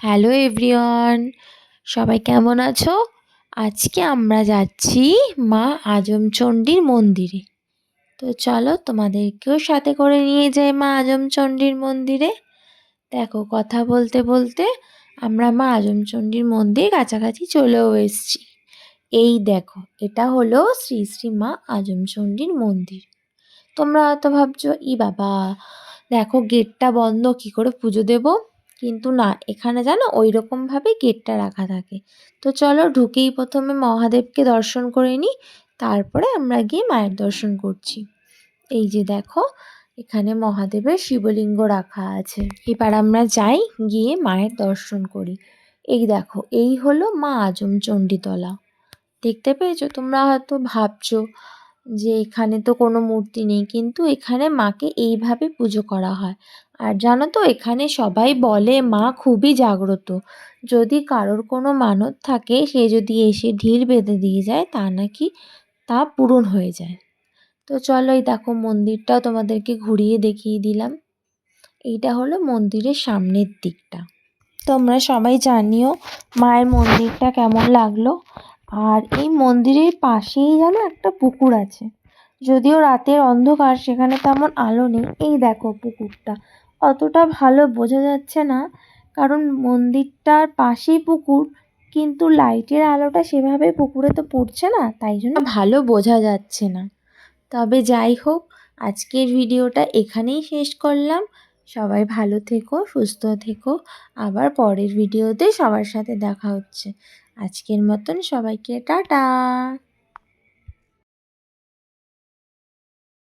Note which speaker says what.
Speaker 1: Hello everyone, সবাই কেমন আছো? আজকে আমরা যাচ্ছি মা আজমচণ্ডীর মন্দিরে। তো চলো তোমাদেরকেও সাথে করে নিয়ে যাই মা আজমচণ্ডীর মন্দিরে। দেখো, কথা বলতে বলতে আমরা মা আজমচণ্ডীর মন্দির কাছাকাছি চলেও এসেছি। এই দেখো, এটা হলো শ্রী শ্রী মা আজমচণ্ডীর মন্দির। তোমরা হয়তো ভাবছো, ই বাবা, দেখো গেটটা বন্ধ, কি করে পুজো দেব? কিন্তু না, এখানে জানো ওই রকমভাবে গেটটা রাখা থাকে। তো চলো ঢুকেই প্রথমে মহাদেবকে দর্শন করে নিই, তারপরে আমরা গিয়ে মায়ের দর্শন করছি। এই যে দেখো, এখানে মহাদেবের শিবলিঙ্গ রাখা আছে। এবার আমরা যাই, গিয়ে মায়ের দর্শন করি। এই দেখো, এই হলো মা আজমচণ্ডীতলা। দেখতে পেয়েছো? তোমরা হয়তো ভাবছো যে এখানে তো কোনো মূর্তি নেই, কিন্তু এখানে মাকে এইভাবে পুজো করা হয়। আর জানো তো, এখানে সবাই বলে মা খুবই জাগ্রত। যদি কারোর কোনো মানত থাকে, সে যদি এসে ঢিল বেঁধে দিয়ে যায়, তা পূরণ হয়ে যায়। তো চলো, এই দেখো মন্দিরটাও তোমাদেরকে ঘুরিয়ে দেখিয়ে দিলাম। এইটা হলো মন্দিরের সামনের দিকটা। তোমরা সবাই জানিও মায়ের মন্দিরটা কেমন লাগলো। আর এই মন্দিরের পাশেই যেন একটা পুকুর আছে, যদিও রাতের অন্ধকার, সেখানে তেমন আলো নেই। এই দেখো পুকুরটা, অতটা ভালো বোঝা যাচ্ছে না, কারণ মন্দিরটার পাশেই পুকুর, কিন্তু লাইটের আলোটা সেভাবে পুকুরে তো পড়ছে না, তাই জন্য ভালো বোঝা যাচ্ছে না। তবে যাই হোক, আজকের ভিডিওটা এখানেই শেষ করলাম। সবাই ভালো থেকো, সুস্থ থেকো। আবার পরের ভিডিওতে সবার সাথে দেখা হচ্ছে। আজকের মতন সবাইকে টাটা।